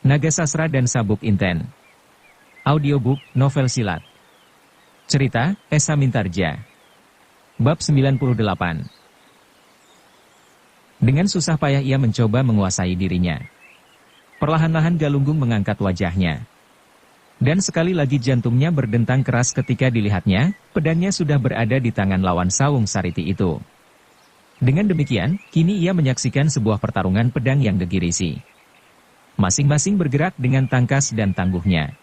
Naga Sastra dan Sabuk Inten. Audiobook, novel silat. Cerita, Esa Mintarja. Bab 98. Dengan susah payah ia mencoba menguasai dirinya. Perlahan-lahan Galunggung mengangkat wajahnya. Dan sekali lagi jantungnya berdentang keras ketika dilihatnya, pedangnya sudah berada di tangan lawan Sawung Sariti itu. Dengan demikian, kini ia menyaksikan sebuah pertarungan pedang yang gegirisi. Masing-masing bergerak dengan tangkas dan tangguhnya.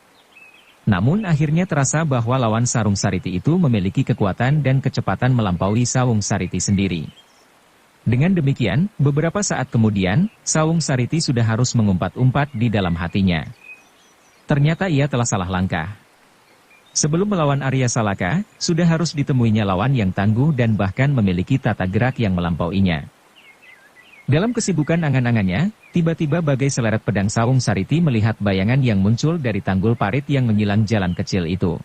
Namun akhirnya terasa bahwa lawan Sarung Sariti itu memiliki kekuatan dan kecepatan melampaui Sawung Sariti sendiri. Dengan demikian, beberapa saat kemudian, Sawung Sariti sudah harus mengumpat-umpat di dalam hatinya. Ternyata ia telah salah langkah. Sebelum melawan Arya Salaka, sudah harus ditemuinya lawan yang tangguh dan bahkan memiliki tata gerak yang melampauinya. Dalam kesibukan angan-angannya, tiba-tiba bagai seleret pedang Sawung Sariti melihat bayangan yang muncul dari tanggul parit yang menyilang jalan kecil itu.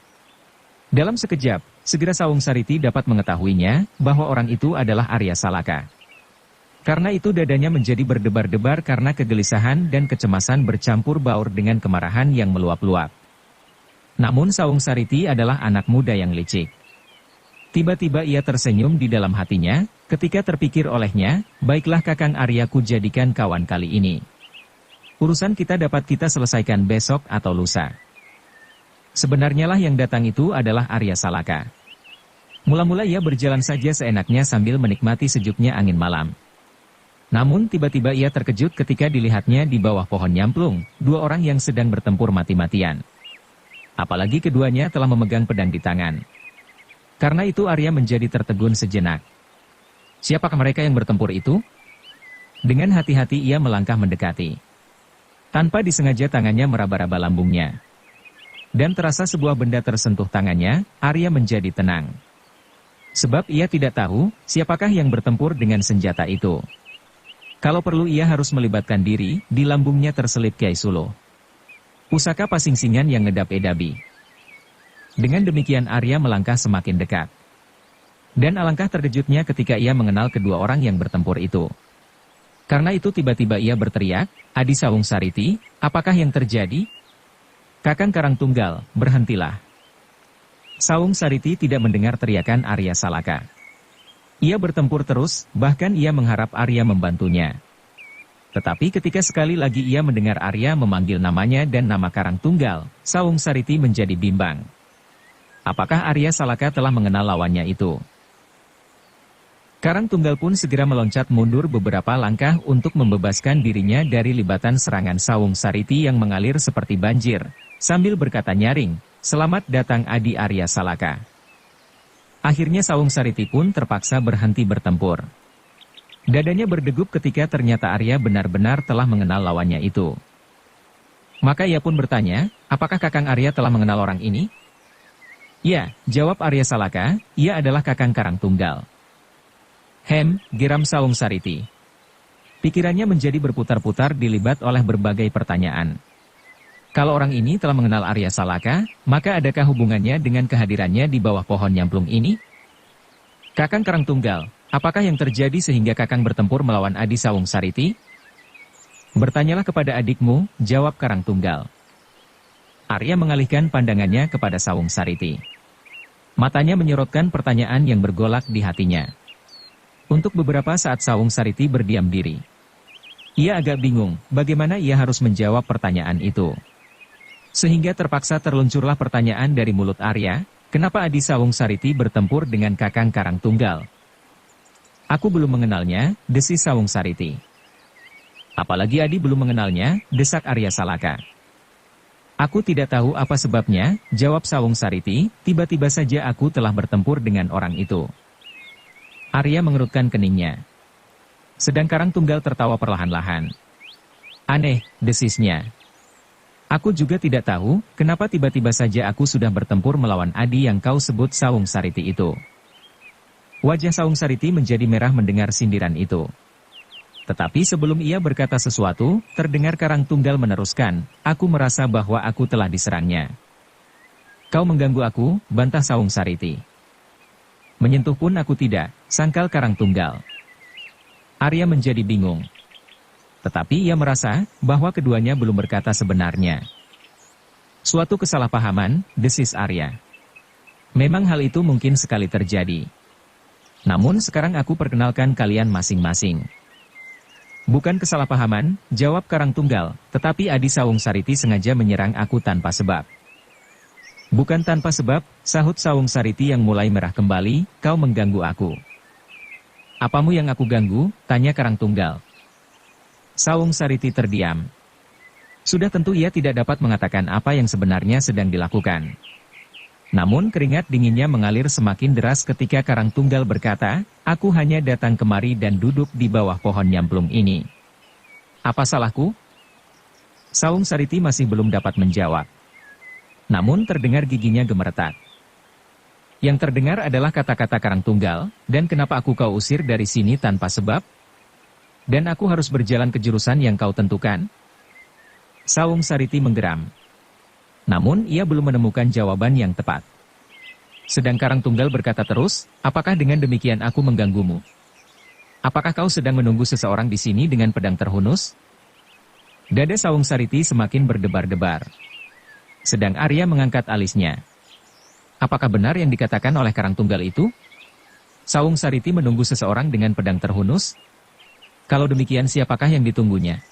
Dalam sekejap, segera Sawung Sariti dapat mengetahuinya, bahwa orang itu adalah Arya Salaka. Karena itu dadanya menjadi berdebar-debar karena kegelisahan dan kecemasan bercampur baur dengan kemarahan yang meluap-luap. Namun Sawung Sariti adalah anak muda yang licik. Tiba-tiba ia tersenyum di dalam hatinya, ketika terpikir olehnya, baiklah Kakang Arya ku jadikan kawan kali ini. Urusan kita dapat kita selesaikan besok atau lusa. Sebenarnya lah yang datang itu adalah Arya Salaka. Mula-mula ia berjalan saja seenaknya sambil menikmati sejuknya angin malam. Namun tiba-tiba ia terkejut ketika dilihatnya di bawah pohon nyamplung, dua orang yang sedang bertempur mati-matian. Apalagi keduanya telah memegang pedang di tangan. Karena itu Arya menjadi tertegun sejenak. Siapakah mereka yang bertempur itu? Dengan hati-hati ia melangkah mendekati. Tanpa disengaja tangannya meraba-raba lambungnya. Dan terasa sebuah benda tersentuh tangannya, Arya menjadi tenang. Sebab ia tidak tahu, siapakah yang bertempur dengan senjata itu. Kalau perlu ia harus melibatkan diri, di lambungnya terselip Kiai Sulo. Pusaka pasingsingan yang ngedap-edabi. Dengan demikian Arya melangkah semakin dekat. Dan alangkah terkejutnya ketika ia mengenal kedua orang yang bertempur itu. Karena itu tiba-tiba ia berteriak, "Adi Sawung Sariti, apakah yang terjadi?" "Kakang Karangtunggal, berhentilah." Sawung Sariti tidak mendengar teriakan Arya Salaka. Ia bertempur terus, bahkan ia mengharap Arya membantunya. Tetapi ketika sekali lagi ia mendengar Arya memanggil namanya dan nama Karangtunggal, Sawung Sariti menjadi bimbang. Apakah Arya Salaka telah mengenal lawannya itu? Karangtunggal pun segera meloncat mundur beberapa langkah untuk membebaskan dirinya dari libatan serangan Sawung Sariti yang mengalir seperti banjir, sambil berkata nyaring, "Selamat datang Adi Arya Salaka." Akhirnya Sawung Sariti pun terpaksa berhenti bertempur. Dadanya berdegup ketika ternyata Arya benar-benar telah mengenal lawannya itu. Maka ia pun bertanya, "Apakah Kakang Arya telah mengenal orang ini?" "Ya," jawab Arya Salaka, "ia adalah Kakang Karangtunggal." Geram Sawung Sariti. Pikirannya menjadi berputar-putar dilibat oleh berbagai pertanyaan. Kalau orang ini telah mengenal Arya Salaka, maka adakah hubungannya dengan kehadirannya di bawah pohon nyamplung ini? "Kakang Karangtunggal, apakah yang terjadi sehingga Kakang bertempur melawan Adi Sawung Sariti?" "Bertanyalah kepada adikmu," jawab Karangtunggal. Arya mengalihkan pandangannya kepada Sawung Sariti. Matanya menyorotkan pertanyaan yang bergolak di hatinya. Untuk beberapa saat Sawung Sariti berdiam diri. Ia agak bingung, bagaimana ia harus menjawab pertanyaan itu. Sehingga terpaksa terluncurlah pertanyaan dari mulut Arya, "Kenapa Adi Sawung Sariti bertempur dengan Kakang Karangtunggal?" "Aku belum mengenalnya," desis Sawung Sariti. "Apalagi Adi belum mengenalnya," desak Arya Salaka. "Aku tidak tahu apa sebabnya," jawab Sawung Sariti, "tiba-tiba saja aku telah bertempur dengan orang itu." Arya mengerutkan keningnya. Sedang Karangtunggal tertawa perlahan-lahan. "Aneh," desisnya. "Aku juga tidak tahu, kenapa tiba-tiba saja aku sudah bertempur melawan Adi yang kau sebut Sawung Sariti itu." Wajah Sawung Sariti menjadi merah mendengar sindiran itu. Tetapi sebelum ia berkata sesuatu, terdengar Karangtunggal meneruskan, "Aku merasa bahwa aku telah diserangnya." "Kau mengganggu aku," bantah Sawung Sariti. "Menyentuh pun aku tidak," sangkal Karangtunggal. Arya menjadi bingung. Tetapi ia merasa bahwa keduanya belum berkata sebenarnya. Suatu kesalahpahaman, desis Arya. Memang hal itu mungkin sekali terjadi. Namun sekarang aku perkenalkan kalian masing-masing. Bukan kesalahpahaman, jawab Karang Tunggal, tetapi Adi Sawung Sariti sengaja menyerang aku tanpa sebab. Bukan tanpa sebab, sahut Sawung Sariti yang mulai merah kembali, kau mengganggu aku. Apamu yang aku ganggu? Tanya Karang Tunggal. Sawung Sariti terdiam. Sudah tentu ia tidak dapat mengatakan apa yang sebenarnya sedang dilakukan. Namun keringat dinginnya mengalir semakin deras ketika Karang Tunggal berkata, aku hanya datang kemari dan duduk di bawah pohon nyamplung ini. Apa salahku? Sawung Sariti masih belum dapat menjawab. Namun terdengar giginya gemeretak. Yang terdengar adalah kata-kata Karang Tunggal, dan kenapa aku kau usir dari sini tanpa sebab? Dan aku harus berjalan ke jurusan yang kau tentukan? Sawung Sariti menggeram. Namun ia belum menemukan jawaban yang tepat. Sedang Karang Tunggal berkata terus, apakah dengan demikian aku mengganggumu? Apakah kau sedang menunggu seseorang di sini dengan pedang terhunus? Dada Sawung Sariti semakin berdebar-debar. Sedang Arya mengangkat alisnya. Apakah benar yang dikatakan oleh Karang Tunggal itu? Sawung Sariti menunggu seseorang dengan pedang terhunus? Kalau demikian siapakah yang ditunggunya?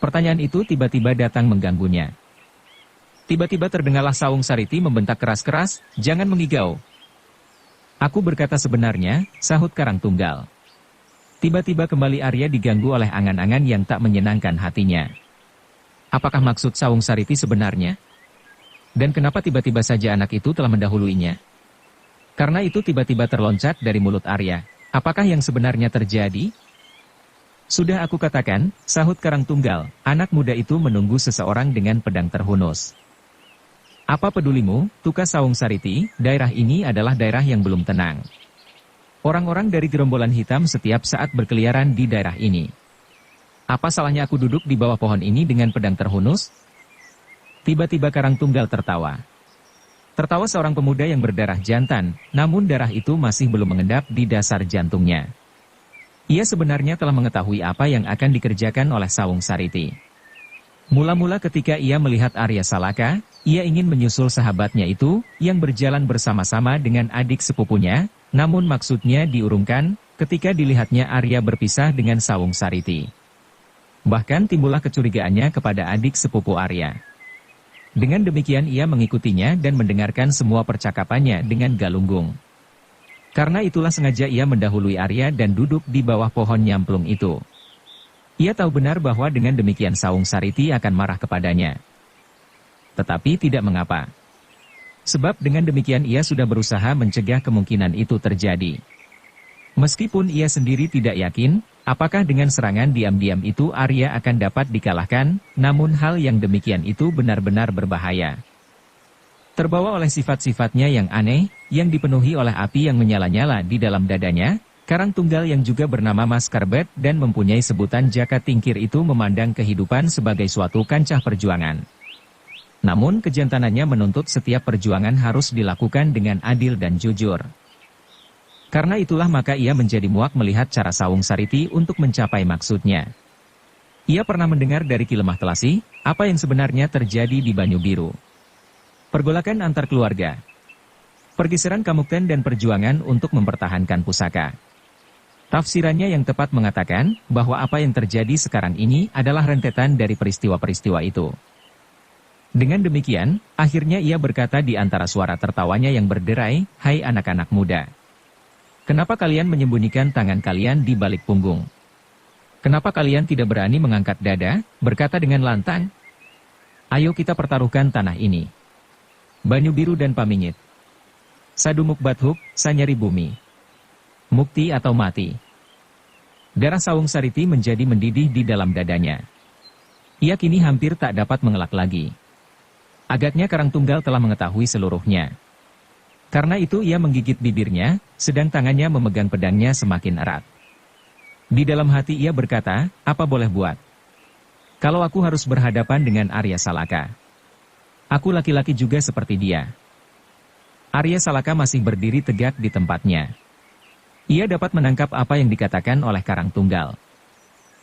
Pertanyaan itu tiba-tiba datang mengganggunya. Tiba-tiba terdengarlah Sawung Sariti membentak keras-keras, jangan mengigau. Aku berkata sebenarnya, sahut Karang Tunggal. Tiba-tiba kembali Arya diganggu oleh angan-angan yang tak menyenangkan hatinya. Apakah maksud Sawung Sariti sebenarnya? Dan kenapa tiba-tiba saja anak itu telah mendahuluinya? Karena itu tiba-tiba terloncat dari mulut Arya. Apakah yang sebenarnya terjadi? Sudah aku katakan, sahut Karang Tunggal, anak muda itu menunggu seseorang dengan pedang terhunus. Apa pedulimu, tukas Sawung Sariti, daerah ini adalah daerah yang belum tenang. Orang-orang dari gerombolan hitam setiap saat berkeliaran di daerah ini. Apa salahnya aku duduk di bawah pohon ini dengan pedang terhunus? Tiba-tiba Karang Tunggal tertawa. Tertawa seorang pemuda yang berdarah jantan, namun darah itu masih belum mengendap di dasar jantungnya. Ia sebenarnya telah mengetahui apa yang akan dikerjakan oleh Sawung Sariti. Mula-mula ketika ia melihat Arya Salaka, ia ingin menyusul sahabatnya itu, yang berjalan bersama-sama dengan adik sepupunya, namun maksudnya diurungkan, ketika dilihatnya Arya berpisah dengan Sawung Sariti. Bahkan timbullah kecurigaannya kepada adik sepupu Arya. Dengan demikian ia mengikutinya dan mendengarkan semua percakapannya dengan galunggung. Karena itulah sengaja ia mendahului Arya dan duduk di bawah pohon nyamplung itu. Ia tahu benar bahwa dengan demikian Sawung Sariti akan marah kepadanya. Tetapi tidak mengapa. Sebab dengan demikian ia sudah berusaha mencegah kemungkinan itu terjadi. Meskipun ia sendiri tidak yakin, apakah dengan serangan diam-diam itu Arya akan dapat dikalahkan, namun hal yang demikian itu benar-benar berbahaya. Terbawa oleh sifat-sifatnya yang aneh, yang dipenuhi oleh api yang menyala-nyala di dalam dadanya, Karang Tunggal yang juga bernama Mas Karbet dan mempunyai sebutan Jaka Tingkir itu memandang kehidupan sebagai suatu kancah perjuangan. Namun kejantanannya menuntut setiap perjuangan harus dilakukan dengan adil dan jujur. Karena itulah maka ia menjadi muak melihat cara Sawung Sariti untuk mencapai maksudnya. Ia pernah mendengar dari Ki Lemah Telasi, apa yang sebenarnya terjadi di Banyu Biru. Pergolakan antar keluarga. Pergeseran Kamukten dan perjuangan untuk mempertahankan pusaka. Tafsirannya yang tepat mengatakan, bahwa apa yang terjadi sekarang ini adalah rentetan dari peristiwa-peristiwa itu. Dengan demikian, akhirnya ia berkata di antara suara tertawanya yang berderai, hai anak-anak muda. Kenapa kalian menyembunyikan tangan kalian di balik punggung? Kenapa kalian tidak berani mengangkat dada, berkata dengan lantang? Ayo kita pertaruhkan tanah ini. Banyu Biru dan Pamingit. Sadumuk Bathuk, Sanyari Bumi. Mukti atau mati. Darah Sawung Sariti menjadi mendidih di dalam dadanya. Ia kini hampir tak dapat mengelak lagi. Agaknya Karang Tunggal telah mengetahui seluruhnya. Karena itu ia menggigit bibirnya, sedang tangannya memegang pedangnya semakin erat. Di dalam hati ia berkata, apa boleh buat? Kalau aku harus berhadapan dengan Arya Salaka. Aku laki-laki juga seperti dia. Arya Salaka masih berdiri tegak di tempatnya. Ia dapat menangkap apa yang dikatakan oleh Karang Tunggal.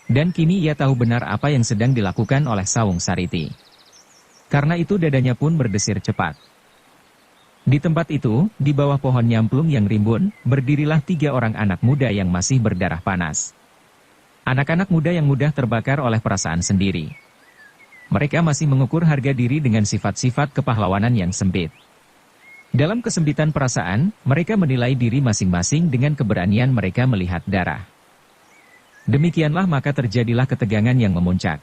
Dan kini ia tahu benar apa yang sedang dilakukan oleh Sawung Sariti. Karena itu dadanya pun berdesir cepat. Di tempat itu, di bawah pohon nyamplung yang rimbun, berdirilah 3 orang anak muda yang masih berdarah panas. Anak-anak muda yang mudah terbakar oleh perasaan sendiri. Mereka masih mengukur harga diri dengan sifat-sifat kepahlawanan yang sempit. Dalam kesempitan perasaan, mereka menilai diri masing-masing dengan keberanian mereka melihat darah. Demikianlah maka terjadilah ketegangan yang memuncak.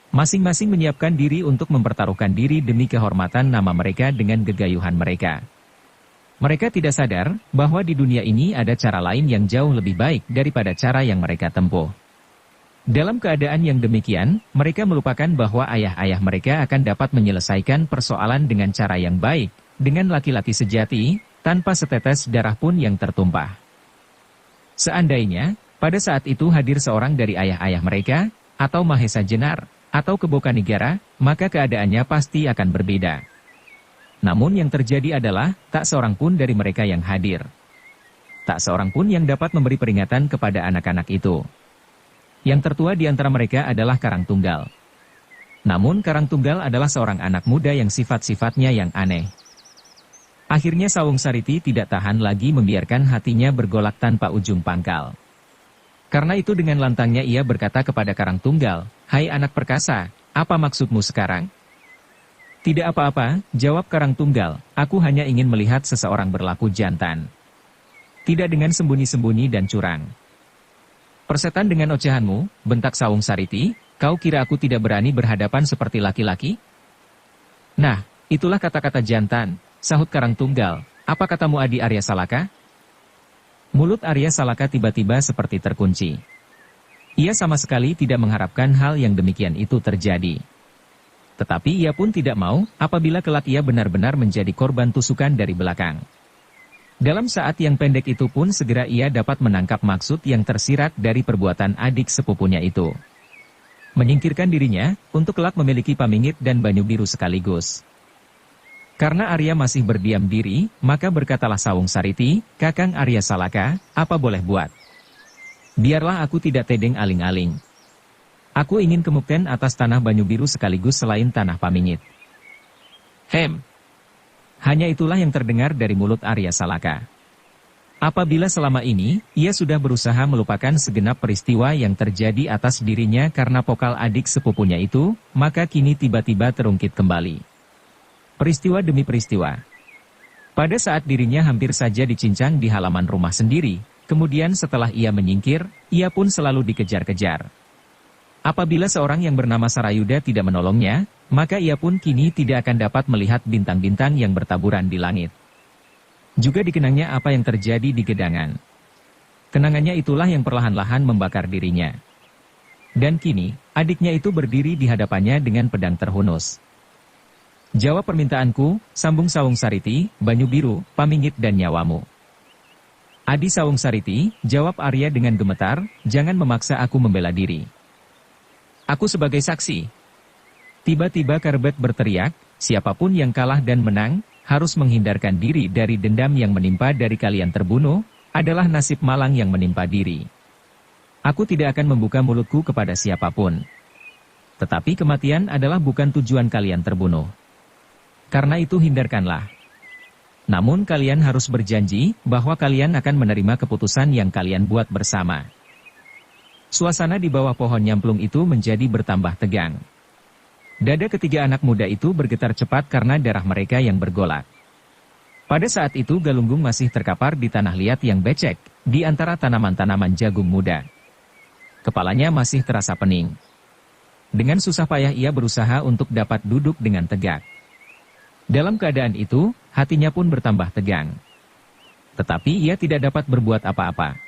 Masing-masing menyiapkan diri untuk mempertaruhkan diri demi kehormatan nama mereka dengan gegayuhan mereka. Mereka tidak sadar bahwa di dunia ini ada cara lain yang jauh lebih baik daripada cara yang mereka tempuh. Dalam keadaan yang demikian, mereka melupakan bahwa ayah-ayah mereka akan dapat menyelesaikan persoalan dengan cara yang baik, dengan laki-laki sejati, tanpa setetes darah pun yang tertumpah. Seandainya, pada saat itu hadir seorang dari ayah-ayah mereka, atau Mahesa Jenar, atau Kebokanigara, maka keadaannya pasti akan berbeda. Namun yang terjadi adalah, tak seorang pun dari mereka yang hadir. Tak seorang pun yang dapat memberi peringatan kepada anak-anak itu. Yang tertua di antara mereka adalah Karangtunggal. Namun Karangtunggal adalah seorang anak muda yang sifat-sifatnya yang aneh. Akhirnya Sawung Sariti tidak tahan lagi membiarkan hatinya bergolak tanpa ujung pangkal. Karena itu dengan lantangnya ia berkata kepada Karangtunggal, "Hai anak perkasa, apa maksudmu sekarang?" "Tidak apa-apa," jawab Karangtunggal, "aku hanya ingin melihat seseorang berlaku jantan. Tidak dengan sembunyi-sembunyi dan curang." "Persetan dengan ocehanmu," bentak Sawung Sariti, "kau kira aku tidak berani berhadapan seperti laki-laki?" "Nah, itulah kata-kata jantan," sahut Karangtunggal, "apa katamu Adi Arya Salaka?" Mulut Arya Salaka tiba-tiba seperti terkunci. Ia sama sekali tidak mengharapkan hal yang demikian itu terjadi. Tetapi ia pun tidak mau apabila kelak ia benar-benar menjadi korban tusukan dari belakang. Dalam saat yang pendek itu pun segera ia dapat menangkap maksud yang tersirat dari perbuatan adik sepupunya itu. Menyingkirkan dirinya untuk kelak memiliki Pamingit dan Banyu Biru sekaligus. Karena Arya masih berdiam diri, maka berkatalah Sawung Sariti, "Kakang Arya Salaka, apa boleh buat? Biarlah aku tidak tedeng aling-aling. Aku ingin kemukten atas tanah Banyu Biru sekaligus selain tanah Pamingit." Hanya itulah yang terdengar dari mulut Arya Salaka. Apabila selama ini, ia sudah berusaha melupakan segenap peristiwa yang terjadi atas dirinya karena pokal adik sepupunya itu, maka kini tiba-tiba terungkit kembali. Peristiwa demi peristiwa. Pada saat dirinya hampir saja dicincang di halaman rumah sendiri, kemudian setelah ia menyingkir, ia pun selalu dikejar-kejar. Apabila seorang yang bernama Sarayuda tidak menolongnya, maka ia pun kini tidak akan dapat melihat bintang-bintang yang bertaburan di langit. Juga dikenangnya apa yang terjadi di Gedangan. Kenangannya itulah yang perlahan-lahan membakar dirinya. Dan kini, adiknya itu berdiri di hadapannya dengan pedang terhunus. "Jawab permintaanku," sambung Sawung Sariti, "Banyu Biru, Pamingit dan nyawamu." "Adi Sawung Sariti," jawab Arya dengan gemetar, "jangan memaksa aku membela diri. Aku sebagai saksi." Tiba-tiba Karbet berteriak, "Siapapun yang kalah dan menang, harus menghindarkan diri dari dendam yang menimpa dari kalian terbunuh, adalah nasib malang yang menimpa diri. Aku tidak akan membuka mulutku kepada siapapun. Tetapi kematian adalah bukan tujuan kalian terbunuh. Karena itu hindarkanlah. Namun kalian harus berjanji bahwa kalian akan menerima keputusan yang kalian buat bersama." Suasana di bawah pohon nyamplung itu menjadi bertambah tegang. Dada ketiga anak muda itu bergetar cepat karena darah mereka yang bergolak. Pada saat itu Galunggung masih terkapar di tanah liat yang becek, di antara tanaman-tanaman jagung muda. Kepalanya masih terasa pening. Dengan susah payah ia berusaha untuk dapat duduk dengan tegak. Dalam keadaan itu, hatinya pun bertambah tegang. Tetapi ia tidak dapat berbuat apa-apa.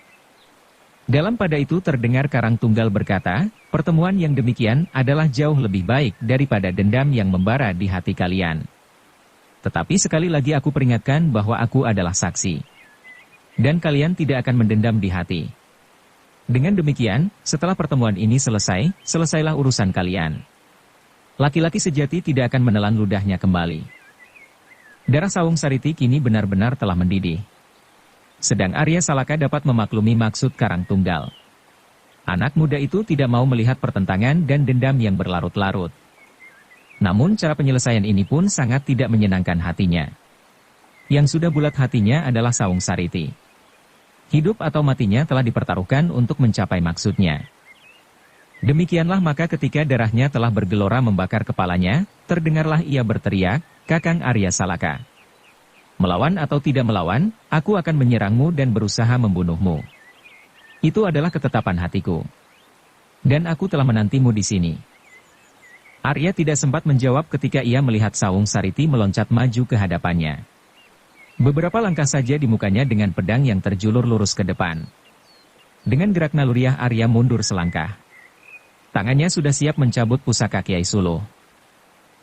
Dalam pada itu terdengar Karangtunggal berkata, "Pertemuan yang demikian adalah jauh lebih baik daripada dendam yang membara di hati kalian. Tetapi sekali lagi aku peringatkan bahwa aku adalah saksi. Dan kalian tidak akan mendendam di hati. Dengan demikian, setelah pertemuan ini selesai, selesailah urusan kalian. Laki-laki sejati tidak akan menelan ludahnya kembali." Darah Sawung Sariti kini benar-benar telah mendidih. Sedang Arya Salaka dapat memaklumi maksud Karangtunggal. Anak muda itu tidak mau melihat pertentangan dan dendam yang berlarut-larut. Namun cara penyelesaian ini pun sangat tidak menyenangkan hatinya. Yang sudah bulat hatinya adalah Sawung Sariti. Hidup atau matinya telah dipertaruhkan untuk mencapai maksudnya. Demikianlah maka ketika darahnya telah bergelora membakar kepalanya, terdengarlah ia berteriak, "Kakang Arya Salaka. Melawan atau tidak melawan, aku akan menyerangmu dan berusaha membunuhmu. Itu adalah ketetapan hatiku. Dan aku telah menantimu di sini." Arya tidak sempat menjawab ketika ia melihat Sawung Sariti meloncat maju ke hadapannya. Beberapa langkah saja di mukanya dengan pedang yang terjulur lurus ke depan. Dengan gerak naluriah Arya mundur selangkah. Tangannya sudah siap mencabut pusaka Kiai Suluh.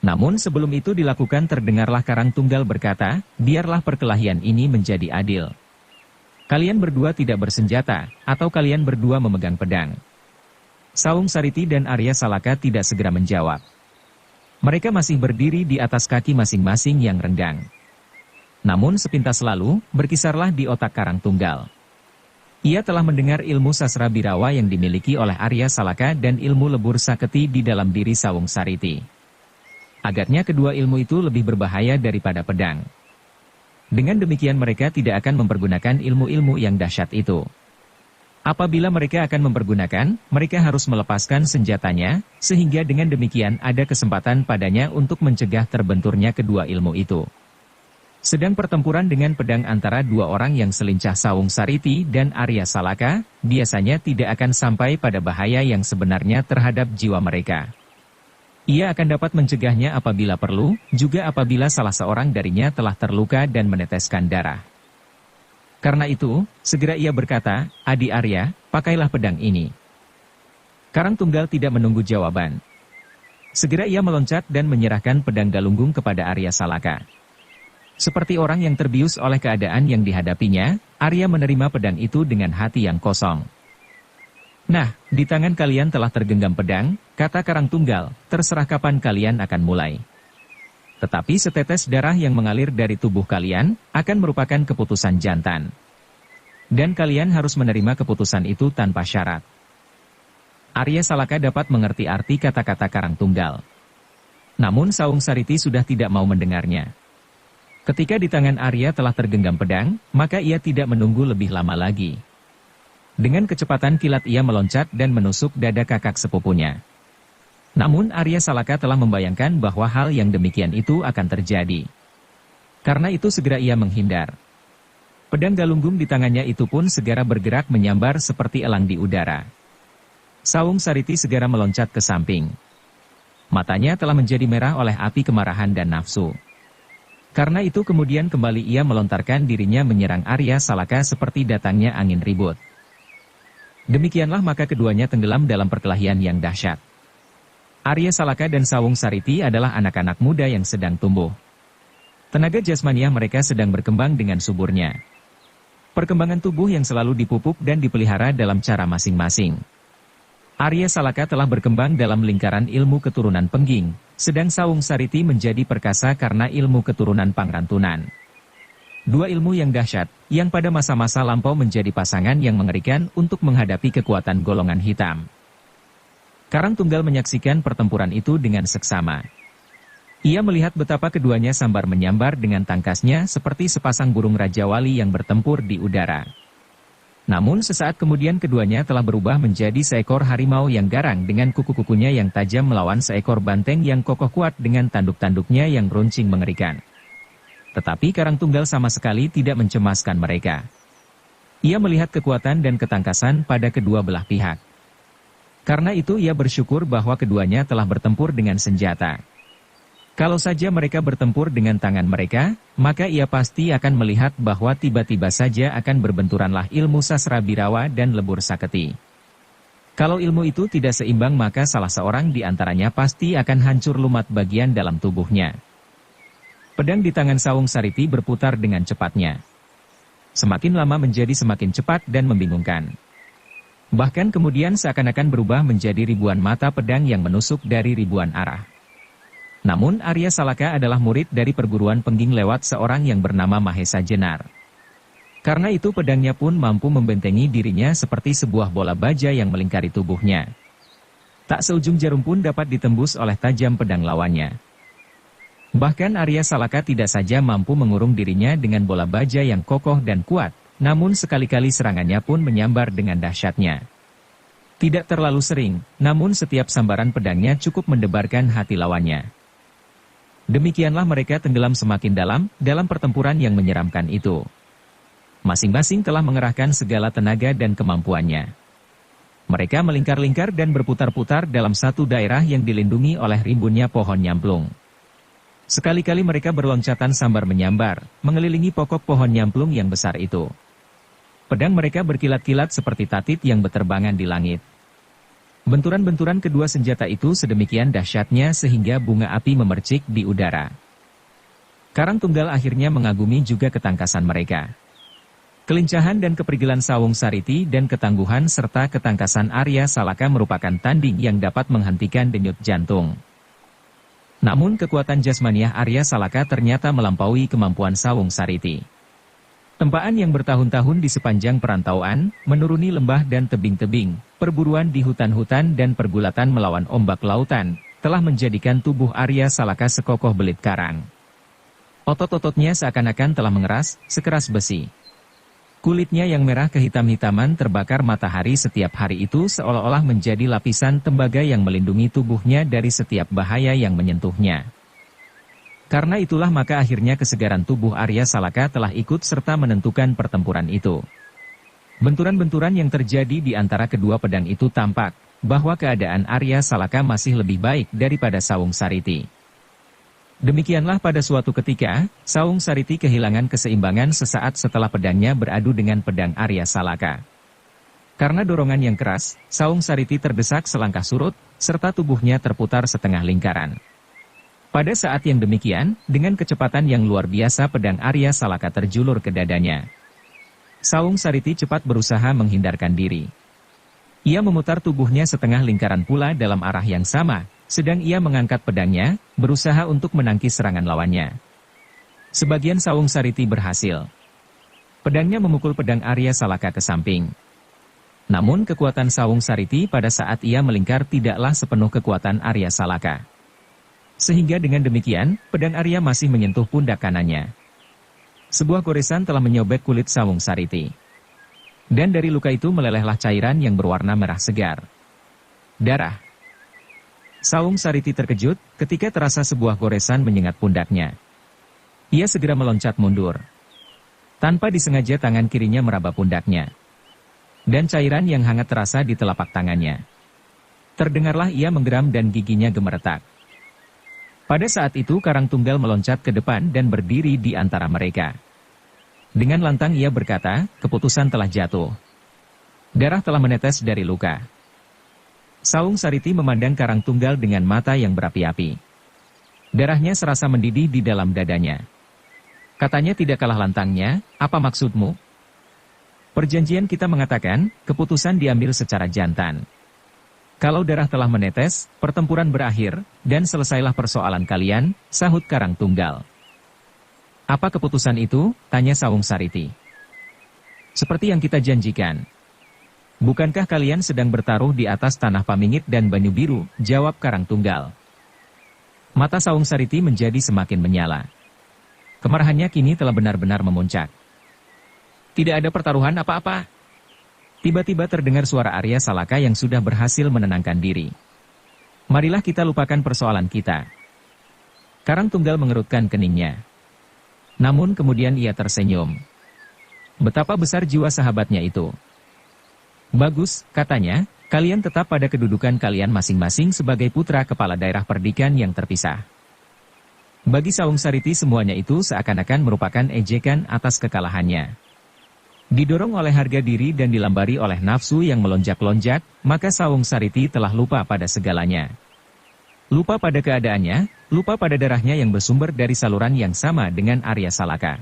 Namun sebelum itu dilakukan terdengarlah Karang Tunggal berkata, "Biarlah perkelahian ini menjadi adil. Kalian berdua tidak bersenjata, atau kalian berdua memegang pedang." Sawung Sariti dan Arya Salaka tidak segera menjawab. Mereka masih berdiri di atas kaki masing-masing yang renggang. Namun sepintas lalu, berkisarlah di otak Karang Tunggal. Ia telah mendengar ilmu sastra birawa yang dimiliki oleh Arya Salaka dan ilmu lebur saketi di dalam diri Sawung Sariti. Agaknya kedua ilmu itu lebih berbahaya daripada pedang. Dengan demikian mereka tidak akan mempergunakan ilmu-ilmu yang dahsyat itu. Apabila mereka akan mempergunakan, mereka harus melepaskan senjatanya, sehingga dengan demikian ada kesempatan padanya untuk mencegah terbenturnya kedua ilmu itu. Sedang pertempuran dengan pedang antara dua orang yang selincah Sawung Sariti dan Arya Salaka, biasanya tidak akan sampai pada bahaya yang sebenarnya terhadap jiwa mereka. Ia akan dapat mencegahnya apabila perlu, juga apabila salah seorang darinya telah terluka dan meneteskan darah. Karena itu, segera ia berkata, "Adi Arya, pakailah pedang ini." Karang Tunggal tidak menunggu jawaban. Segera ia meloncat dan menyerahkan pedang Galunggung kepada Arya Salaka. Seperti orang yang terbius oleh keadaan yang dihadapinya, Arya menerima pedang itu dengan hati yang kosong. "Nah, di tangan kalian telah tergenggam pedang," kata Karang Tunggal, "terserah kapan kalian akan mulai. Tetapi setetes darah yang mengalir dari tubuh kalian, akan merupakan keputusan jantan. Dan kalian harus menerima keputusan itu tanpa syarat." Arya Salaka dapat mengerti arti kata-kata Karang Tunggal. Namun Sawung Sariti sudah tidak mau mendengarnya. Ketika di tangan Arya telah tergenggam pedang, maka ia tidak menunggu lebih lama lagi. Dengan kecepatan kilat ia meloncat dan menusuk dada kakak sepupunya. Namun Arya Salaka telah membayangkan bahwa hal yang demikian itu akan terjadi. Karena itu segera ia menghindar. Pedang Galunggung di tangannya itu pun segera bergerak menyambar seperti elang di udara. Sawung Sariti segera meloncat ke samping. Matanya telah menjadi merah oleh api kemarahan dan nafsu. Karena itu kemudian kembali ia melontarkan dirinya menyerang Arya Salaka seperti datangnya angin ribut. Demikianlah maka keduanya tenggelam dalam perkelahian yang dahsyat. Arya Salaka dan Sawung Sariti adalah anak-anak muda yang sedang tumbuh. Tenaga jasmaniah mereka sedang berkembang dengan suburnya. Perkembangan tubuh yang selalu dipupuk dan dipelihara dalam cara masing-masing. Arya Salaka telah berkembang dalam lingkaran ilmu keturunan Pengging, sedang Sawung Sariti menjadi perkasa karena ilmu keturunan Pangrantunan. Dua ilmu yang dahsyat, yang pada masa-masa lampau menjadi pasangan yang mengerikan untuk menghadapi kekuatan golongan hitam. Karang Tunggal menyaksikan pertempuran itu dengan seksama. Ia melihat betapa keduanya sambar menyambar dengan tangkasnya seperti sepasang burung Raja Wali yang bertempur di udara. Namun sesaat kemudian keduanya telah berubah menjadi seekor harimau yang garang dengan kuku-kukunya yang tajam melawan seekor banteng yang kokoh kuat dengan tanduk-tanduknya yang runcing mengerikan. Tetapi Karang Tunggal sama sekali tidak mencemaskan mereka. Ia melihat kekuatan dan ketangkasan pada kedua belah pihak. Karena itu ia bersyukur bahwa keduanya telah bertempur dengan senjata. Kalau saja mereka bertempur dengan tangan mereka, maka ia pasti akan melihat bahwa tiba-tiba saja akan berbenturanlah ilmu sastra birawa dan lebur saketi. Kalau ilmu itu tidak seimbang maka salah seorang di antaranya pasti akan hancur lumat bagian dalam tubuhnya. Pedang di tangan Sawung Sariti berputar dengan cepatnya. Semakin lama menjadi semakin cepat dan membingungkan. Bahkan kemudian seakan-akan berubah menjadi ribuan mata pedang yang menusuk dari ribuan arah. Namun Arya Salaka adalah murid dari perguruan Pengging lewat seorang yang bernama Mahesa Jenar. Karena itu pedangnya pun mampu membentengi dirinya seperti sebuah bola baja yang melingkari tubuhnya. Tak seujung jarum pun dapat ditembus oleh tajam pedang lawannya. Bahkan Arya Salaka tidak saja mampu mengurung dirinya dengan bola baja yang kokoh dan kuat, namun sekali-kali serangannya pun menyambar dengan dahsyatnya. Tidak terlalu sering, namun setiap sambaran pedangnya cukup mendebarkan hati lawannya. Demikianlah mereka tenggelam semakin dalam pertempuran yang menyeramkan itu. Masing-masing telah mengerahkan segala tenaga dan kemampuannya. Mereka melingkar-lingkar dan berputar-putar dalam satu daerah yang dilindungi oleh rimbunnya pohon nyamplung. Sekali-kali mereka berloncatan sambar menyambar, mengelilingi pokok pohon nyamplung yang besar itu. Pedang mereka berkilat-kilat seperti tatit yang beterbangan di langit. Benturan-benturan kedua senjata itu sedemikian dahsyatnya sehingga bunga api memercik di udara. Karang Tunggal akhirnya mengagumi juga ketangkasan mereka. Kelincahan dan keprigilan Sawung Sariti dan ketangguhan serta ketangkasan Arya Salaka merupakan tanding yang dapat menghentikan denyut jantung. Namun kekuatan jasmaniah Arya Salaka ternyata melampaui kemampuan Sawung Sariti. Tempaan yang bertahun-tahun di sepanjang perantauan, menuruni lembah dan tebing-tebing, perburuan di hutan-hutan dan pergulatan melawan ombak lautan, telah menjadikan tubuh Arya Salaka sekokoh belit karang. Otot-ototnya seakan-akan telah mengeras, sekeras besi. Kulitnya yang merah kehitam-hitaman terbakar matahari setiap hari itu seolah-olah menjadi lapisan tembaga yang melindungi tubuhnya dari setiap bahaya yang menyentuhnya. Karena itulah maka akhirnya kesegaran tubuh Arya Salaka telah ikut serta menentukan pertempuran itu. Benturan-benturan yang terjadi di antara kedua pedang itu tampak bahwa keadaan Arya Salaka masih lebih baik daripada Sawung Sariti. Demikianlah pada suatu ketika, Sawung Sariti kehilangan keseimbangan sesaat setelah pedangnya beradu dengan pedang Arya Salaka. Karena dorongan yang keras, Sawung Sariti terdesak selangkah surut, serta tubuhnya terputar setengah lingkaran. Pada saat yang demikian, dengan kecepatan yang luar biasa pedang Arya Salaka terjulur ke dadanya. Sawung Sariti cepat berusaha menghindarkan diri. Ia memutar tubuhnya setengah lingkaran pula dalam arah yang sama, sedang ia mengangkat pedangnya, berusaha untuk menangkis serangan lawannya. Sebagian Sawung Sariti berhasil. Pedangnya memukul pedang Arya Salaka ke samping. Namun kekuatan Sawung Sariti pada saat ia melingkar tidaklah sepenuh kekuatan Arya Salaka. Sehingga dengan demikian, pedang Arya masih menyentuh pundak kanannya. Sebuah goresan telah menyobek kulit Sawung Sariti. Dan dari luka itu melelehlah cairan yang berwarna merah segar. Darah. Sawung Sariti terkejut ketika terasa sebuah goresan menyengat pundaknya. Ia segera meloncat mundur. Tanpa disengaja tangan kirinya meraba pundaknya. Dan cairan yang hangat terasa di telapak tangannya. Terdengarlah ia menggeram dan giginya gemeretak. Pada saat itu Karang Tunggal meloncat ke depan dan berdiri di antara mereka. Dengan lantang ia berkata, keputusan telah jatuh. Darah telah menetes dari luka. Sawung Sariti memandang Karang Tunggal dengan mata yang berapi-api. Darahnya serasa mendidih di dalam dadanya. Katanya tidak kalah lantangnya, apa maksudmu? Perjanjian kita mengatakan, keputusan diambil secara jantan. Kalau darah telah menetes, pertempuran berakhir, dan selesailah persoalan kalian, sahut Karang Tunggal. Apa keputusan itu? Tanya Sawung Sariti. Seperti yang kita janjikan. Bukankah kalian sedang bertaruh di atas tanah Pamingit dan Banyu Biru? Jawab Karang Tunggal. Mata Sawung Sariti menjadi semakin menyala. Kemarahannya kini telah benar-benar memuncak. Tidak ada pertaruhan apa-apa. Tiba-tiba terdengar suara Arya Salaka yang sudah berhasil menenangkan diri. Marilah kita lupakan persoalan kita. Karang Tunggal mengerutkan keningnya. Namun kemudian ia tersenyum. Betapa besar jiwa sahabatnya itu. Bagus, katanya, kalian tetap pada kedudukan kalian masing-masing sebagai putra kepala daerah perdikan yang terpisah. Bagi Sawung Sariti semuanya itu seakan-akan merupakan ejekan atas kekalahannya. Didorong oleh harga diri dan dilambari oleh nafsu yang melonjak-lonjak, maka Sawung Sariti telah lupa pada segalanya. Lupa pada keadaannya, lupa pada darahnya yang bersumber dari saluran yang sama dengan Arya Salaka.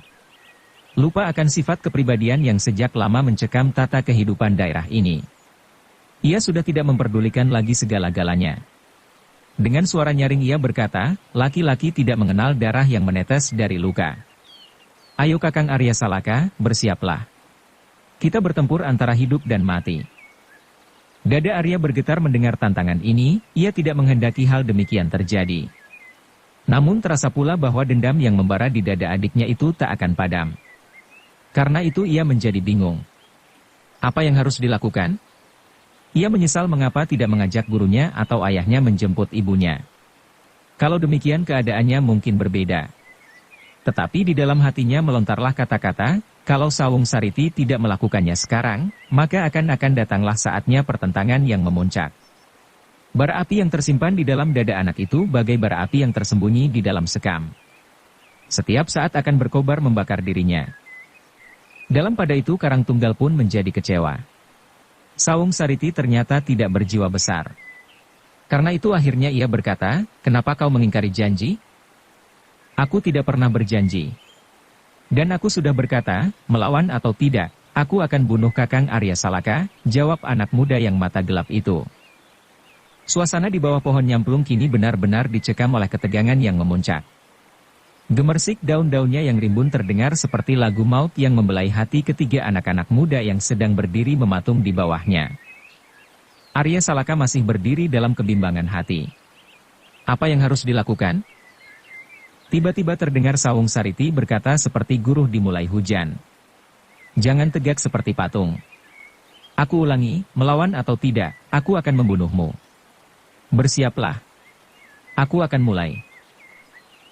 Lupa akan sifat kepribadian yang sejak lama mencekam tata kehidupan daerah ini. Ia sudah tidak memperdulikan lagi segala-galanya. Dengan suara nyaring ia berkata, laki-laki tidak mengenal darah yang menetes dari luka. Ayo Kakang Arya Salaka, bersiaplah. Kita bertempur antara hidup dan mati. Dada Arya bergetar mendengar tantangan ini, ia tidak menghendaki hal demikian terjadi. Namun terasa pula bahwa dendam yang membara di dada adiknya itu tak akan padam. Karena itu ia menjadi bingung. Apa yang harus dilakukan? Ia menyesal mengapa tidak mengajak gurunya atau ayahnya menjemput ibunya. Kalau demikian keadaannya mungkin berbeda. Tetapi di dalam hatinya melontarlah kata-kata, kalau Sawung Sariti tidak melakukannya sekarang, maka akan datanglah saatnya pertentangan yang memuncak. Bara api yang tersimpan di dalam dada anak itu bagai bara api yang tersembunyi di dalam sekam. Setiap saat akan berkobar membakar dirinya. Dalam pada itu Karang Tunggal pun menjadi kecewa. Sawung Sariti ternyata tidak berjiwa besar. Karena itu akhirnya ia berkata, kenapa kau mengingkari janji? Aku tidak pernah berjanji. Dan aku sudah berkata, melawan atau tidak, aku akan bunuh Kakang Arya Salaka, jawab anak muda yang mata gelap itu. Suasana di bawah pohon nyamplung kini benar-benar dicekam oleh ketegangan yang memuncak. Gemersik daun-daunnya yang rimbun terdengar seperti lagu maut yang membelai hati ketiga anak-anak muda yang sedang berdiri mematung di bawahnya. Arya Salaka masih berdiri dalam kebimbangan hati. Apa yang harus dilakukan? Tiba-tiba terdengar Sawung Sariti berkata seperti guruh dimulai hujan. Jangan tegak seperti patung. Aku ulangi, melawan atau tidak, aku akan membunuhmu. Bersiaplah. Aku akan mulai.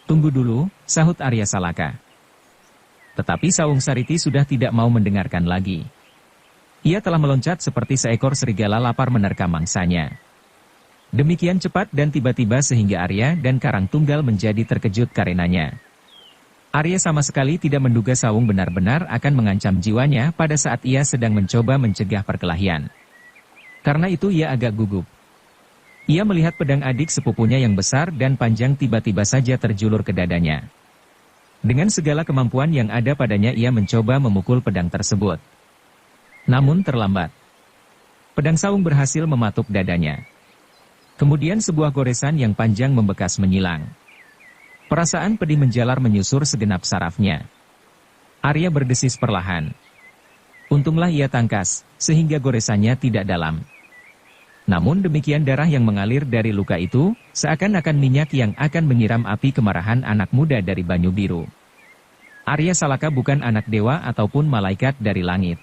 Tunggu dulu, sahut Arya Salaka. Tetapi Sawung Sariti sudah tidak mau mendengarkan lagi. Ia telah meloncat seperti seekor serigala lapar menerkam mangsanya. Demikian cepat dan tiba-tiba sehingga Arya dan Karang Tunggal menjadi terkejut karenanya. Arya sama sekali tidak menduga Sawung benar-benar akan mengancam jiwanya pada saat ia sedang mencoba mencegah perkelahian. Karena itu ia agak gugup. Ia melihat pedang adik sepupunya yang besar dan panjang tiba-tiba saja terjulur ke dadanya. Dengan segala kemampuan yang ada padanya ia mencoba memukul pedang tersebut. Namun terlambat. Pedang Sawung berhasil mematuk dadanya. Kemudian sebuah goresan yang panjang membekas menyilang. Perasaan pedih menjalar menyusur segenap sarafnya. Arya berdesis perlahan. Untunglah ia tangkas, sehingga goresannya tidak dalam. Namun demikian darah yang mengalir dari luka itu, seakan-akan minyak yang akan menyiram api kemarahan anak muda dari Banyu Biru. Arya Salaka bukan anak dewa ataupun malaikat dari langit.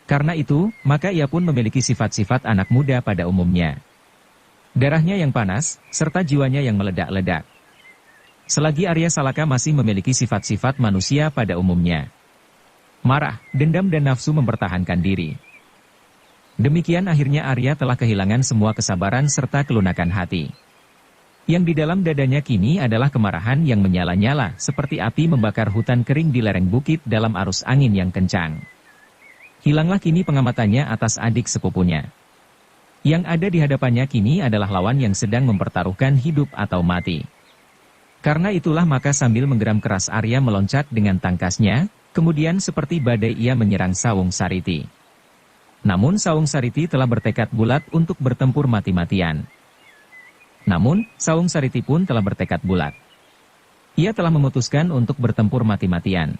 Karena itu, maka ia pun memiliki sifat-sifat anak muda pada umumnya. Darahnya yang panas, serta jiwanya yang meledak-ledak. Selagi Arya Salaka masih memiliki sifat-sifat manusia pada umumnya. Marah, dendam dan nafsu mempertahankan diri. Demikian akhirnya Arya telah kehilangan semua kesabaran serta kelunakan hati. Yang di dalam dadanya kini adalah kemarahan yang menyala-nyala seperti api membakar hutan kering di lereng bukit dalam arus angin yang kencang. Hilanglah kini pengamatannya atas adik sepupunya. Yang ada di hadapannya kini adalah lawan yang sedang mempertaruhkan hidup atau mati. Karena itulah maka sambil menggeram keras Arya meloncat dengan tangkasnya, kemudian seperti badai ia menyerang Sawung Sariti. Namun Sawung Sariti telah bertekad bulat untuk bertempur mati-matian. Namun, Sawung Sariti pun telah bertekad bulat. Ia telah memutuskan untuk bertempur mati-matian.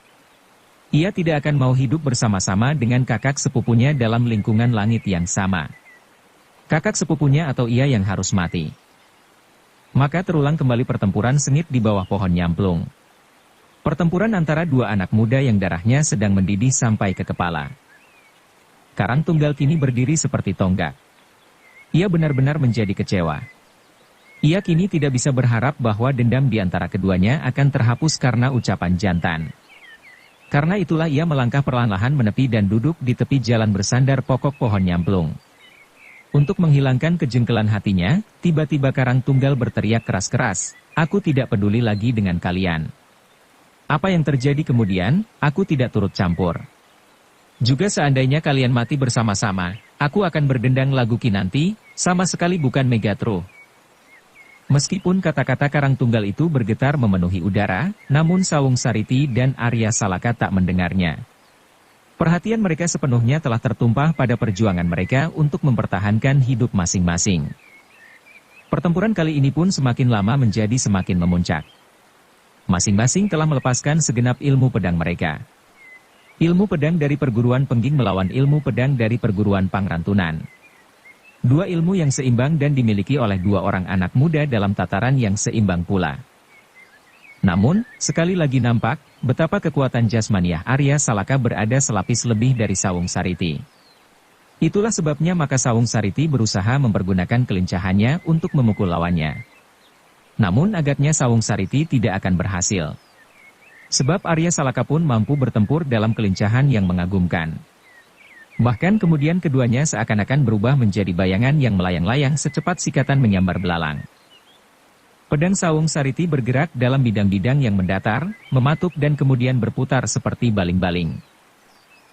Ia tidak akan mau hidup bersama-sama dengan kakak sepupunya dalam lingkungan langit yang sama. Kakak sepupunya atau ia yang harus mati. Maka terulang kembali pertempuran sengit di bawah pohon nyamplung. Pertempuran antara dua anak muda yang darahnya sedang mendidih sampai ke kepala. Karang Tunggal kini berdiri seperti tonggak. Ia benar-benar menjadi kecewa. Ia kini tidak bisa berharap bahwa dendam di antara keduanya akan terhapus karena ucapan jantan. Karena itulah ia melangkah perlahan-lahan menepi dan duduk di tepi jalan bersandar pokok pohon nyamplung. Untuk menghilangkan kejengkelan hatinya, tiba-tiba Karang Tunggal berteriak keras-keras, "Aku tidak peduli lagi dengan kalian. Apa yang terjadi kemudian, aku tidak turut campur. Juga seandainya kalian mati bersama-sama, aku akan berdendang lagu Kinanti, sama sekali bukan Megatruh." Meskipun kata-kata Karang Tunggal itu bergetar memenuhi udara, namun Sawung Sariti dan Arya Salaka tak mendengarnya. Perhatian mereka sepenuhnya telah tertumpah pada perjuangan mereka untuk mempertahankan hidup masing-masing. Pertempuran kali ini pun semakin lama menjadi semakin memuncak. Masing-masing telah melepaskan segenap ilmu pedang mereka. Ilmu pedang dari perguruan Pengging melawan ilmu pedang dari perguruan Pangrantunan. Dua ilmu yang seimbang dan dimiliki oleh dua orang anak muda dalam tataran yang seimbang pula. Namun, sekali lagi nampak, betapa kekuatan jasmaniah Arya Salaka berada selapis lebih dari Sawung Sariti. Itulah sebabnya maka Sawung Sariti berusaha mempergunakan kelincahannya untuk memukul lawannya. Namun agaknya Sawung Sariti tidak akan berhasil. Sebab Arya Salaka pun mampu bertempur dalam kelincahan yang mengagumkan. Bahkan kemudian keduanya seakan-akan berubah menjadi bayangan yang melayang-layang secepat sikatan menyambar belalang. Pedang Sawung Sariti bergerak dalam bidang-bidang yang mendatar, mematuk dan kemudian berputar seperti baling-baling.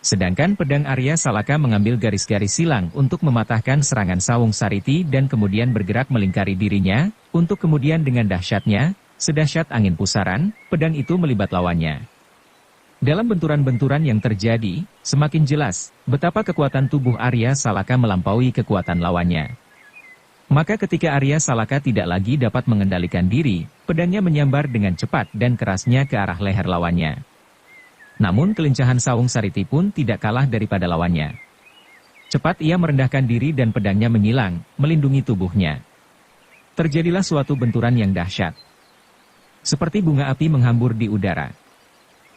Sedangkan pedang Arya Salaka mengambil garis-garis silang untuk mematahkan serangan Sawung Sariti dan kemudian bergerak melingkari dirinya, untuk kemudian dengan dahsyatnya, sedahsyat angin pusaran, pedang itu melibat lawannya. Dalam benturan-benturan yang terjadi, semakin jelas betapa kekuatan tubuh Arya Salaka melampaui kekuatan lawannya. Maka ketika Arya Salaka tidak lagi dapat mengendalikan diri, pedangnya menyambar dengan cepat dan kerasnya ke arah leher lawannya. Namun kelincahan Sawung Sariti pun tidak kalah daripada lawannya. Cepat ia merendahkan diri dan pedangnya menyilang, melindungi tubuhnya. Terjadilah suatu benturan yang dahsyat. Seperti bunga api menghambur di udara.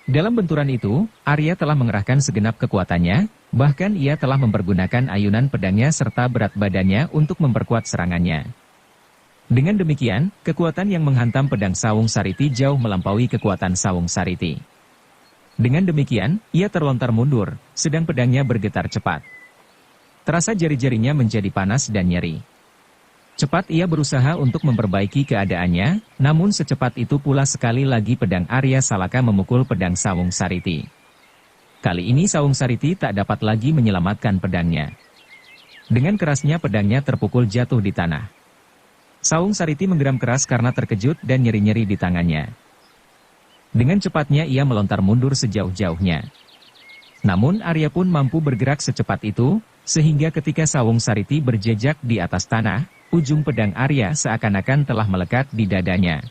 Dalam benturan itu, Arya telah mengerahkan segenap kekuatannya, bahkan ia telah mempergunakan ayunan pedangnya serta berat badannya untuk memperkuat serangannya. Dengan demikian, kekuatan yang menghantam pedang Sawung Sariti jauh melampaui kekuatan Sawung Sariti. Dengan demikian, ia terlontar mundur, sedang pedangnya bergetar cepat. Terasa jari-jarinya menjadi panas dan nyeri. Cepat ia berusaha untuk memperbaiki keadaannya, namun secepat itu pula sekali lagi pedang Arya Salaka memukul pedang Sawung Sariti. Kali ini Sawung Sariti tak dapat lagi menyelamatkan pedangnya. Dengan kerasnya pedangnya terpukul jatuh di tanah. Sawung Sariti menggeram keras karena terkejut dan nyeri-nyeri di tangannya. Dengan cepatnya ia melontar mundur sejauh-jauhnya. Namun Arya pun mampu bergerak secepat itu, sehingga ketika Sawung Sariti berjejak di atas tanah, ujung pedang Arya seakan-akan telah melekat di dadanya.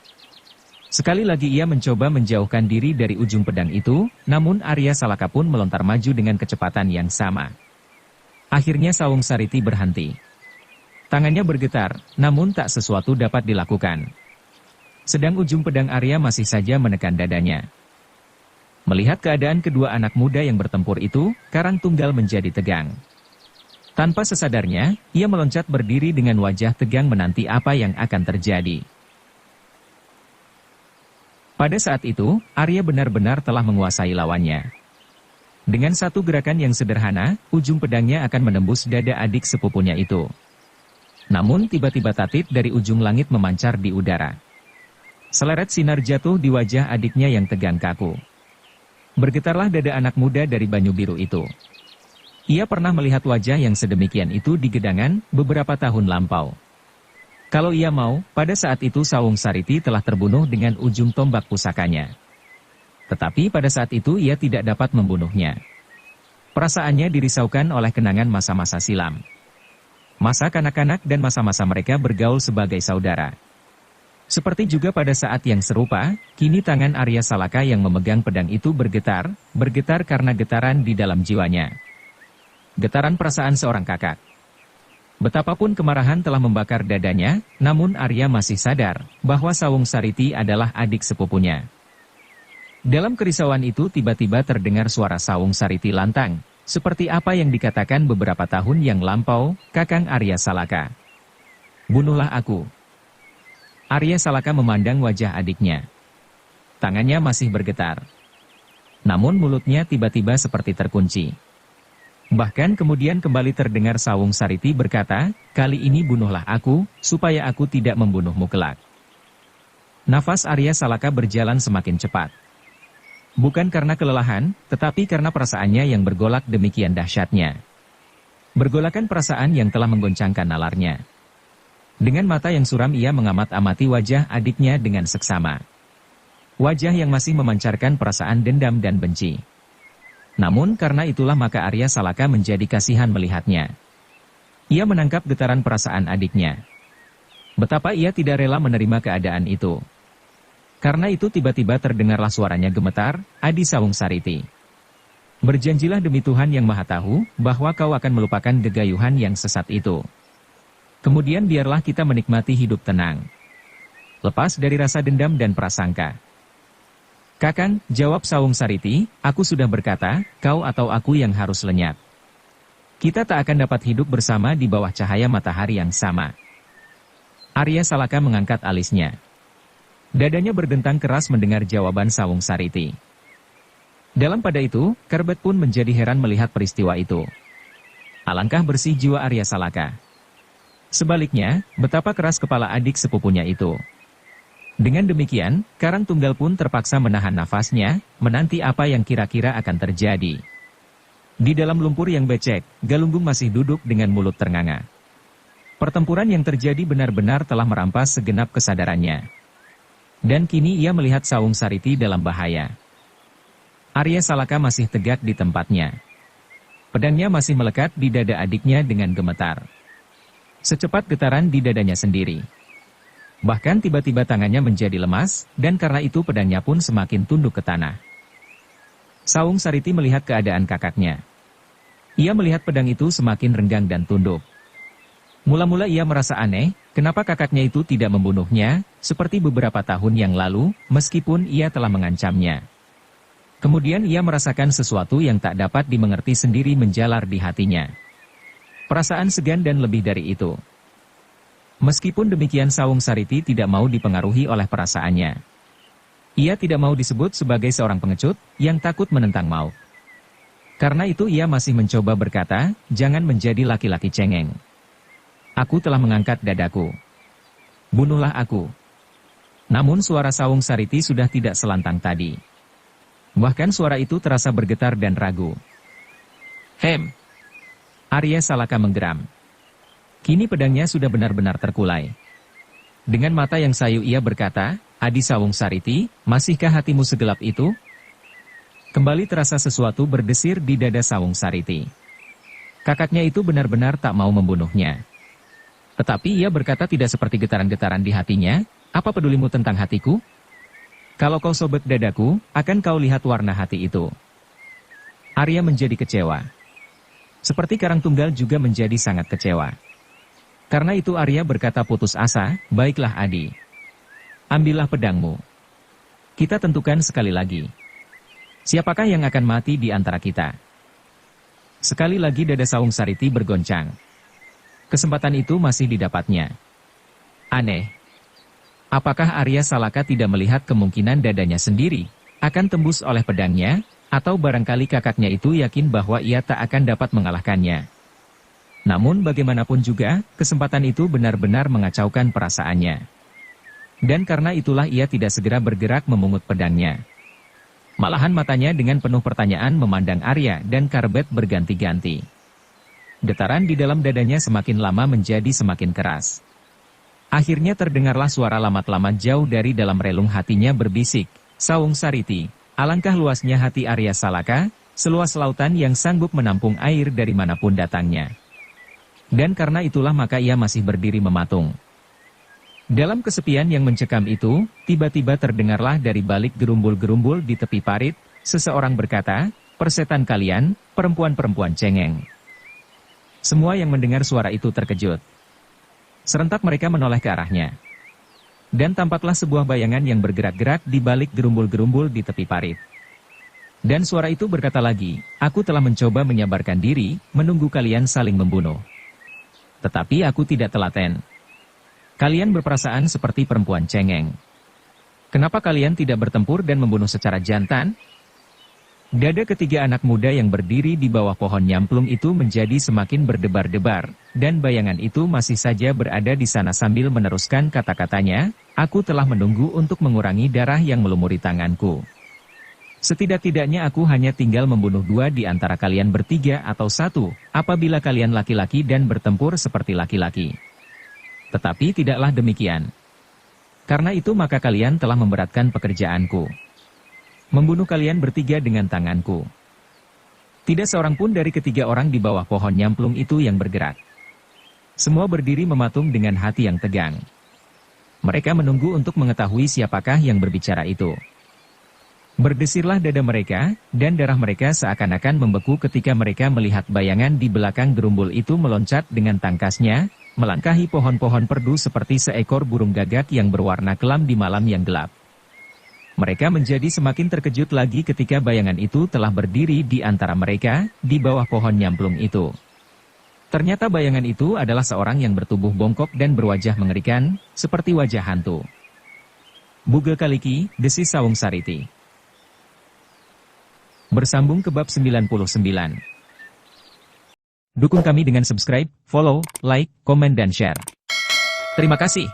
Sekali lagi ia mencoba menjauhkan diri dari ujung pedang itu, namun Arya Salaka pun melontar maju dengan kecepatan yang sama. Akhirnya Sawung Sariti berhenti. Tangannya bergetar, namun tak sesuatu dapat dilakukan. Sedang ujung pedang Arya masih saja menekan dadanya. Melihat keadaan kedua anak muda yang bertempur itu, Karang Tunggal menjadi tegang. Tanpa sesadarnya, ia meloncat berdiri dengan wajah tegang menanti apa yang akan terjadi. Pada saat itu, Arya benar-benar telah menguasai lawannya. Dengan satu gerakan yang sederhana, ujung pedangnya akan menembus dada adik sepupunya itu. Namun tiba-tiba tatit dari ujung langit memancar di udara. Seleret sinar jatuh di wajah adiknya yang tegang kaku. Bergetarlah dada anak muda dari Banyu Biru itu. Ia pernah melihat wajah yang sedemikian itu di Gedangan beberapa tahun lampau. Kalau ia mau, pada saat itu Sawung Sariti telah terbunuh dengan ujung tombak pusakanya. Tetapi pada saat itu ia tidak dapat membunuhnya. Perasaannya dirisaukan oleh kenangan masa-masa silam. Masa kanak-kanak dan masa-masa mereka bergaul sebagai saudara. Seperti juga pada saat yang serupa, kini tangan Arya Salaka yang memegang pedang itu bergetar karena getaran di dalam jiwanya. Getaran perasaan seorang kakak. Betapapun kemarahan telah membakar dadanya, namun Arya masih sadar bahwa Sawung Sariti adalah adik sepupunya. Dalam kerisauan itu tiba-tiba terdengar suara Sawung Sariti lantang, seperti apa yang dikatakan beberapa tahun yang lampau, Kakang Arya Salaka. Bunuhlah aku. Arya Salaka memandang wajah adiknya. Tangannya masih bergetar. Namun mulutnya tiba-tiba seperti terkunci. Bahkan kemudian kembali terdengar Sawung Sariti berkata, kali ini bunuhlah aku, supaya aku tidak membunuhmu kelak. Nafas Arya Salaka berjalan semakin cepat. Bukan karena kelelahan, tetapi karena perasaannya yang bergolak demikian dahsyatnya. Bergolakan perasaan yang telah menggoncangkan nalarnya. Dengan mata yang suram ia mengamat-amati wajah adiknya dengan seksama. Wajah yang masih memancarkan perasaan dendam dan benci. Namun karena itulah maka Arya Salaka menjadi kasihan melihatnya. Ia menangkap getaran perasaan adiknya. Betapa ia tidak rela menerima keadaan itu. Karena itu tiba-tiba terdengarlah suaranya gemetar, Adi Sawung Sariti. Berjanjilah demi Tuhan yang Maha Tahu, bahwa kau akan melupakan gegayuhan yang sesat itu. Kemudian biarlah kita menikmati hidup tenang. Lepas dari rasa dendam dan prasangka. Kakang, jawab Sawung Sariti, aku sudah berkata, kau atau aku yang harus lenyap. Kita tak akan dapat hidup bersama di bawah cahaya matahari yang sama. Arya Salaka mengangkat alisnya. Dadanya berdentang keras mendengar jawaban Sawung Sariti. Dalam pada itu, Kerbet pun menjadi heran melihat peristiwa itu. Alangkah bersih jiwa Arya Salaka. Sebaliknya, betapa keras kepala adik sepupunya itu. Dengan demikian, Karang Tunggal pun terpaksa menahan nafasnya, menanti apa yang kira-kira akan terjadi. Di dalam lumpur yang becek, Galunggung masih duduk dengan mulut ternganga. Pertempuran yang terjadi benar-benar telah merampas segenap kesadarannya. Dan kini ia melihat Sawung Sariti dalam bahaya. Arya Salaka masih tegak di tempatnya. Pedangnya masih melekat di dada adiknya dengan gemetar. Secepat getaran di dadanya sendiri. Bahkan tiba-tiba tangannya menjadi lemas, dan karena itu pedangnya pun semakin tunduk ke tanah. Sawung Sariti melihat keadaan kakaknya. Ia melihat pedang itu semakin renggang dan tunduk. Mula-mula ia merasa aneh, kenapa kakaknya itu tidak membunuhnya, seperti beberapa tahun yang lalu, meskipun ia telah mengancamnya. Kemudian ia merasakan sesuatu yang tak dapat dimengerti sendiri menjalar di hatinya. Perasaan segan dan lebih dari itu. Meskipun demikian Sawung Sariti tidak mau dipengaruhi oleh perasaannya. Ia tidak mau disebut sebagai seorang pengecut, yang takut menentang maut. Karena itu ia masih mencoba berkata, jangan menjadi laki-laki cengeng. Aku telah mengangkat dadaku. Bunuhlah aku. Namun suara Sawung Sariti sudah tidak selantang tadi. Bahkan suara itu terasa bergetar dan ragu. Hem! Arya Salaka menggeram. Kini pedangnya sudah benar-benar terkulai. Dengan mata yang sayu ia berkata, Adi Sawung Sariti, masihkah hatimu segelap itu? Kembali terasa sesuatu berdesir di dada Sawung Sariti. Kakaknya itu benar-benar tak mau membunuhnya. Tetapi ia berkata tidak seperti getaran-getaran di hatinya, apa pedulimu tentang hatiku? Kalau kau sobek dadaku, akan kau lihat warna hati itu. Arya menjadi kecewa. Seperti Karang Tunggal juga menjadi sangat kecewa. Karena itu Arya berkata putus asa, baiklah Adi. Ambillah pedangmu. Kita tentukan sekali lagi. Siapakah yang akan mati di antara kita? Sekali lagi dada Sawung Sariti bergoncang. Kesempatan itu masih didapatnya. Aneh. Apakah Arya Salaka tidak melihat kemungkinan dadanya sendiri akan tembus oleh pedangnya, atau barangkali kakaknya itu yakin bahwa ia tak akan dapat mengalahkannya? Namun bagaimanapun juga, kesempatan itu benar-benar mengacaukan perasaannya. Dan karena itulah ia tidak segera bergerak memungut pedangnya. Malahan matanya dengan penuh pertanyaan memandang Arya dan Kerbet berganti-ganti. Getaran di dalam dadanya semakin lama menjadi semakin keras. Akhirnya terdengarlah suara lamat-lamat jauh dari dalam relung hatinya berbisik, Sawung Sariti, alangkah luasnya hati Arya Salaka, seluas lautan yang sanggup menampung air dari manapun datangnya. Dan karena itulah maka ia masih berdiri mematung. Dalam kesepian yang mencekam itu, tiba-tiba terdengarlah dari balik gerumbul-gerumbul di tepi parit, seseorang berkata, persetan kalian, perempuan-perempuan cengeng. Semua yang mendengar suara itu terkejut. Serentak mereka menoleh ke arahnya. Dan tampaklah sebuah bayangan yang bergerak-gerak di balik gerumbul-gerumbul di tepi parit. Dan suara itu berkata lagi, aku telah mencoba menyabarkan diri, menunggu kalian saling membunuh. Tetapi aku tidak telaten. Kalian berperasaan seperti perempuan cengeng. Kenapa kalian tidak bertempur dan membunuh secara jantan? Dada ketiga anak muda yang berdiri di bawah pohon nyamplung itu menjadi semakin berdebar-debar, dan bayangan itu masih saja berada di sana sambil meneruskan kata-katanya, aku telah menunggu untuk mengurangi darah yang melumuri tanganku. Setidak-tidaknya aku hanya tinggal membunuh 2 di antara kalian bertiga atau 1, apabila kalian laki-laki dan bertempur seperti laki-laki. Tetapi tidaklah demikian. Karena itu maka kalian telah memberatkan pekerjaanku. Membunuh kalian bertiga dengan tanganku. Tidak seorang pun dari ketiga orang di bawah pohon nyamplung itu yang bergerak. Semua berdiri mematung dengan hati yang tegang. Mereka menunggu untuk mengetahui siapakah yang berbicara itu. Berdesirlah dada mereka, dan darah mereka seakan-akan membeku ketika mereka melihat bayangan di belakang gerumbul itu meloncat dengan tangkasnya, melangkahi pohon-pohon perdu seperti seekor burung gagak yang berwarna kelam di malam yang gelap. Mereka menjadi semakin terkejut lagi ketika bayangan itu telah berdiri di antara mereka, di bawah pohon nyamplung itu. Ternyata bayangan itu adalah seorang yang bertubuh bongkok dan berwajah mengerikan, seperti wajah hantu. Buge Kaliki, desis Sawung Sariti. Bersambung ke bab 99. Dukung kami dengan subscribe, follow, like, komen dan share. Terima kasih.